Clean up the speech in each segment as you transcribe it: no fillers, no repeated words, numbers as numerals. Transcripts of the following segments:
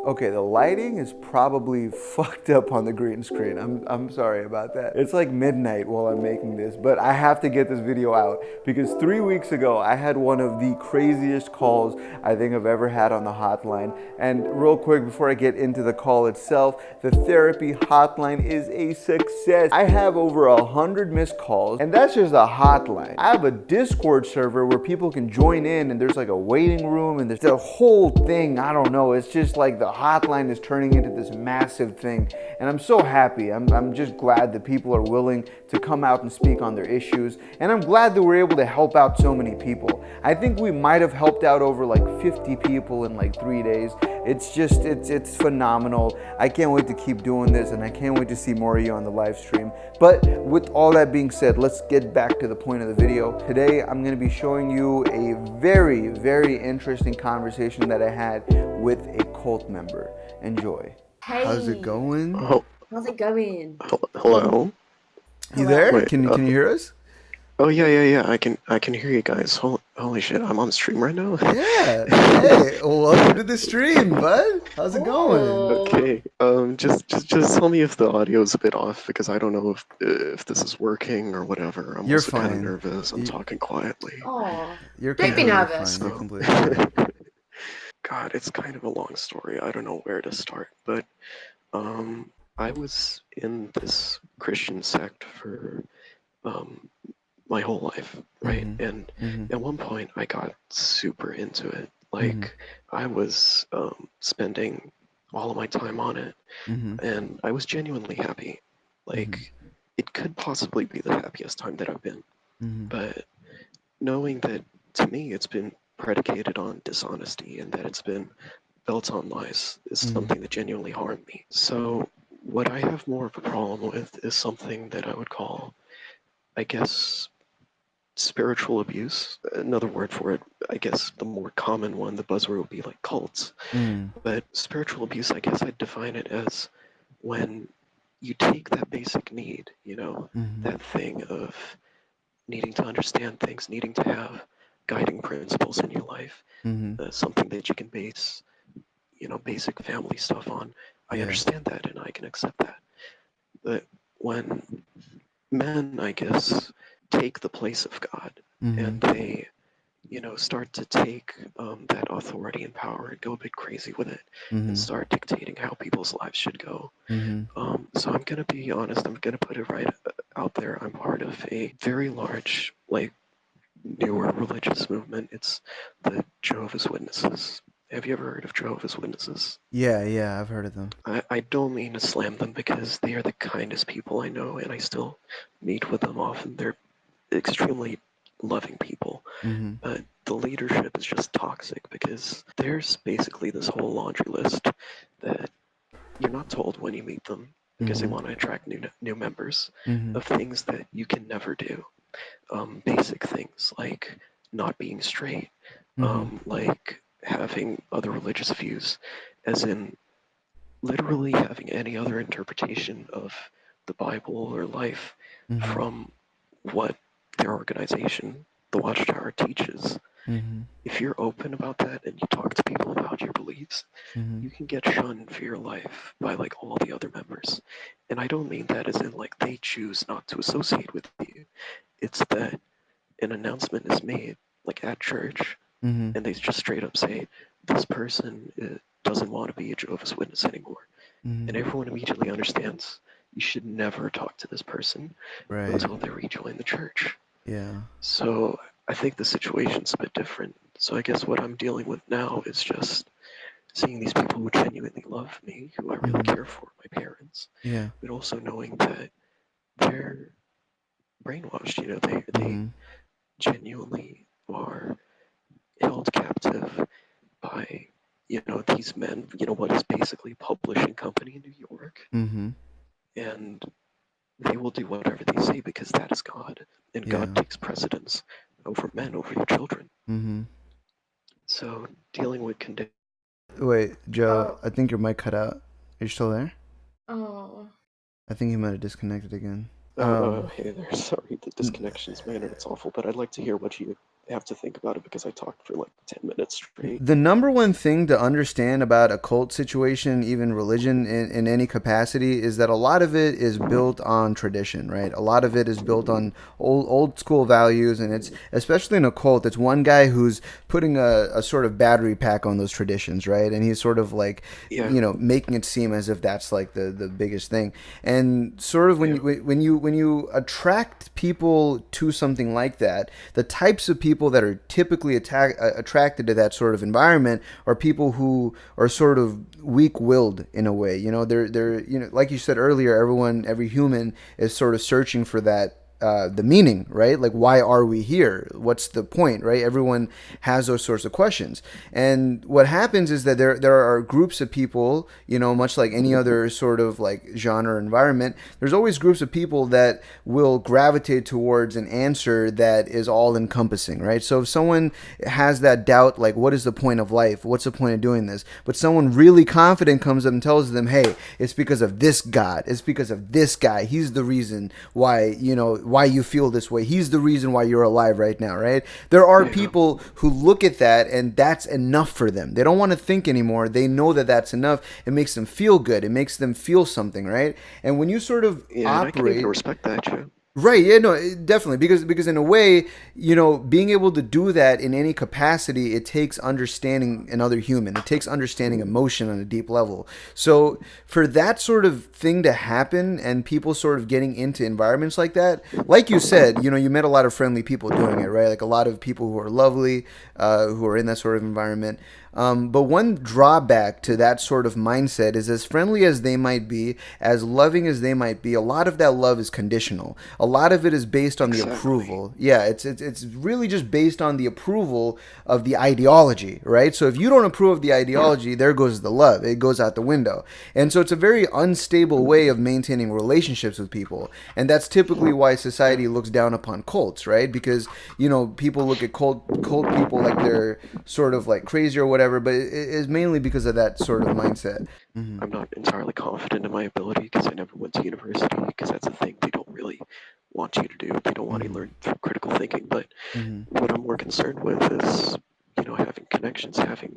Okay, the lighting is probably fucked up on the green screen. I'm sorry about that. It's like midnight while I'm making this, but I have to get this video out because 3 weeks ago I had one of the craziest calls I think I've ever had on the hotline. And real quick, before I get into the call itself, the therapy hotline is a success. I have over 100 missed calls, and that's just a hotline. I have a Discord server where people can join in, and there's like a waiting room, and there's the whole thing. I don't know. It's just like the hotline is turning into this massive thing, and I'm so happy. I'm just glad that people are willing to come out and speak on their issues, and I'm glad that we're able to help out so many people. I think we might have helped out over like 50 people in like 3 days. It's phenomenal. I can't wait to keep doing this, and I can't wait to see more of you on the live stream. But with all that being said, let's get back to the point of the video. Today, I'm going to be showing you a very, very interesting conversation that I had with a cult member. Enjoy. How's it Hey, going? Oh, how's it going? hello. You there? Hello. Wait. Can you hear us? Oh yeah. I can hear you guys. Holy shit! I'm on stream right now. Yeah. Hey, welcome to the stream, bud. How's it going? Oh, Okay. Just tell me if the audio is a bit off because I don't know if this is working or whatever. I'm You're also kind of fine. nervous. I'm You- talking quietly. oh, You're don't be completely fine. nervous. You're So, completely fine. God, it's kind of a long story. I don't know where to start, but um, I was in this Christian sect for um my whole life, right? Mm-hmm. And Mm-hmm. at one point, I got super into it. Mm-hmm. Like, I was spending all of my time on it, Mm-hmm. and I was genuinely happy. Like, it could possibly be the happiest time that I've been. Mm-hmm. But knowing that to me, it's been predicated on dishonesty and that it's been built on lies is Mm-hmm. something that genuinely harmed me. So, what I have more of a problem with is something that I would call, I guess, spiritual abuse. Another word for it, I guess the more common one, the buzzword would be like cults. Mm-hmm. But spiritual abuse, I guess I'd define it as when you take that basic need, Mm-hmm. that thing of needing to understand things, needing to have guiding principles in your life, Mm-hmm. something that you can base, basic family stuff on. I Yeah. understand that and I can accept that. But when men, I guess, take the place of God Mm-hmm. and they start to take that authority and power and go a bit crazy with it and Mm-hmm. start dictating how people's lives should go. Mm-hmm. So I'm going to be honest, I'm going to put it right out there. I'm part of a very large, like, newer religious movement. It's the Jehovah's Witnesses. Have you ever heard of Jehovah's Witnesses? Yeah, I've heard of them. I don't mean to slam them because they are the kindest people I know, and I still meet with them often. They're extremely loving people. Mm-hmm. But the leadership is just toxic because there's basically this whole laundry list that you're not told when you meet them because they Mm-hmm. want to attract new members Mm-hmm. of things that you can never do. Basic things like not being straight, Mm-hmm. like having other religious views, as in literally having any other interpretation of the Bible or life Mm-hmm. from what their organization, the Watchtower, teaches. Mm-hmm. If you're open about that and you talk to people about your beliefs, Mm-hmm. you can get shunned for your life by like all the other members. And I don't mean that as in like they choose not to associate with you. It's that an announcement is made like at church Mm-hmm. and they just straight up say this person doesn't want to be a Jehovah's Witness anymore. And Mm-hmm. everyone immediately understands you should never talk to this person Right. until they rejoin the church. Yeah. So I think the situation's a bit different. So I guess what I'm dealing with now is just seeing these people who genuinely love me, who I really Mm-hmm. care for, my parents, Yeah. but also knowing that they're brainwashed. They Mm-hmm. genuinely are held captive by these men. What is basically a publishing company in New York, Mm-hmm. and they will do whatever they say because that is God, and God Yeah. takes precedence over men, over your children. Mm-hmm. So dealing with conditions. Wait, Joe, oh, I think your mic cut out. Are you still there? oh. I think you might have disconnected again. Oh, hey there. Sorry, the N- disconnections, man, and it's awful. But I'd like to hear what you have to think about it because I talked for like 10 minutes straight. The number one thing to understand about a cult situation, even religion in any capacity, is that a lot of it is built on tradition, right? A lot of it is built on old school values, and it's especially in a cult. It's one guy who's putting a sort of battery pack on those traditions, right? And he's sort of like, Yeah, making it seem as if that's like the biggest thing. And sort of yeah, when you attract people to something like that, the types of people that are typically attracted to that sort of environment are people who are sort of weak-willed in a way. They're like you said earlier, every human is sort of searching for that the meaning, right? Like, why are we here? What's the point, right? Everyone has those sorts of questions. And what happens is that there are groups of people, much like any other sort of like genre environment, there's always groups of people that will gravitate towards an answer that is all encompassing, right? So if someone has that doubt, like, what is the point of life? What's the point of doing this? But someone really confident comes up and tells them, hey, it's because of this God. It's because of this guy. He's the reason why you feel this way. He's the reason why you're alive right now, right? There are yeah, people who look at that and that's enough for them. They don't want to think anymore. They know that that's enough. It makes them feel good. It makes them feel something, right? And when you sort of yeah, and I can even operate. respect that, yeah. Right, yeah, no, definitely, because in a way, being able to do that in any capacity, it takes understanding another human. It takes understanding emotion on a deep level. So for that sort of thing to happen and people sort of getting into environments like that, like you said, you met a lot of friendly people doing it, right? Like a lot of people who are lovely, who are in that sort of environment. But one drawback to that sort of mindset is, as friendly as they might be, as loving as they might be, a lot of that love is conditional. A lot of it is based on the Exactly. approval. Yeah, it's really just based on the approval of the ideology, right? So if you don't approve of the Yeah, ideology, there goes the love. It goes out the window. And so it's a very unstable way of maintaining relationships with people. And that's typically why yeah. society looks down upon cults, right? Because, people look at cult people like they're sort of like crazy or whatever, but it is mainly because of that sort of mindset. Hmm. I'm not entirely confident in my ability because I never went to university because that's a thing they don't really want you to do. They don't want you to Hmm. learn critical thinking. But Hmm. what I'm more concerned with is, having connections, having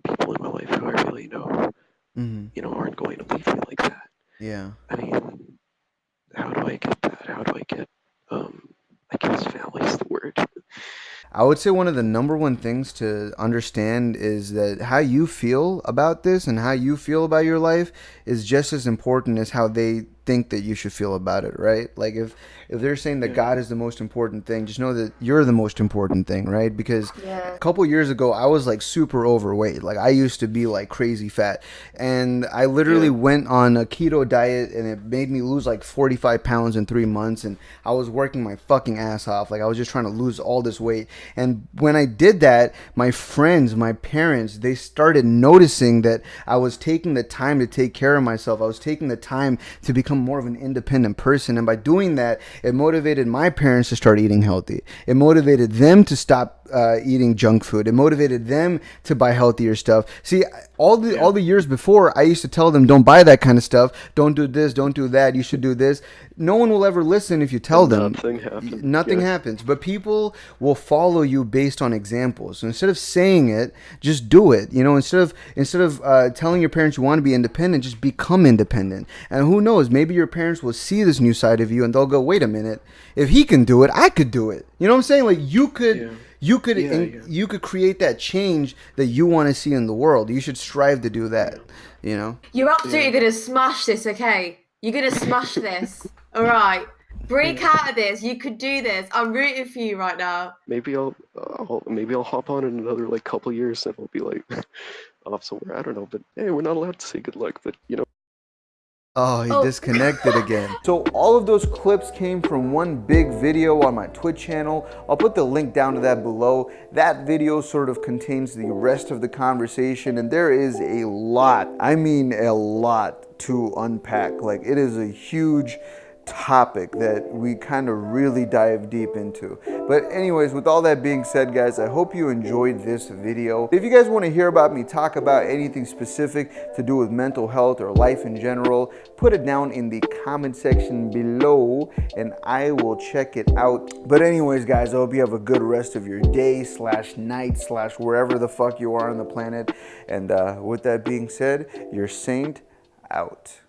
people in my life who I really know, Hmm. aren't going to leave me like that. Yeah. I mean, how do I get that? How do I get, I guess family is the word. I would say one of the number one things to understand is that how you feel about this and how you feel about your life is just as important as how they think that you should feel about it, right? Like if they're saying that Yeah, God is the most important thing, just know that you're the most important thing, right? Because a Yeah. couple years ago I was like super overweight. Like I used to be like crazy fat. And I literally yeah, went on a keto diet and it made me lose like 45 pounds in 3 months, and I was working my fucking ass off. Like I was just trying to lose all this weight. And when I did that, my friends, my parents, they started noticing that I was taking the time to take care of myself. I was taking the time to become more of an independent person. And by doing that, it motivated my parents to start eating healthy. It motivated them to stop eating junk food. It motivated them to buy healthier stuff. See, all yeah. the years before, I used to tell them, don't buy that kind of stuff. Don't do this. Don't do that. You should do this. No one will ever listen if you tell And them. nothing happened. Nothing Yeah, happens. But people will follow you based on examples. So instead of saying it, just do it. Instead of telling your parents you want to be independent, just become independent. And who knows? Maybe your parents will see this new side of you and they'll go, wait a minute. If he can do it, I could do it. You know what I'm saying? Like yeah, yeah, yeah. you could create that change that you want to see in the world. You should strive to do that. Yeah, You know. You're yeah, absolutely gonna smash this, okay? You're gonna smash this. All right. Break yeah. out of this. You could do this. I'm rooting for you right now. Maybe I'll hop on in another like couple years and I'll be like off somewhere. I don't know, but hey, we're not allowed to say good luck. But Oh, he Oh. disconnected again. So all of those clips came from one big video on my Twitch channel. I'll put the link down to that below. That video sort of contains the rest of the conversation, and there is a lot, I mean a lot, to unpack. Like, it is a huge topic that we kind of really dive deep into. But anyways, with all that being said, guys, I hope you enjoyed this video. If you guys want to hear about me talk about anything specific to do with mental health or life in general, put it down in the comment section below and I will check it out. But anyways, guys, I hope you have a good rest of your day / night / wherever the fuck you are on the planet. And with that being said, your saint out.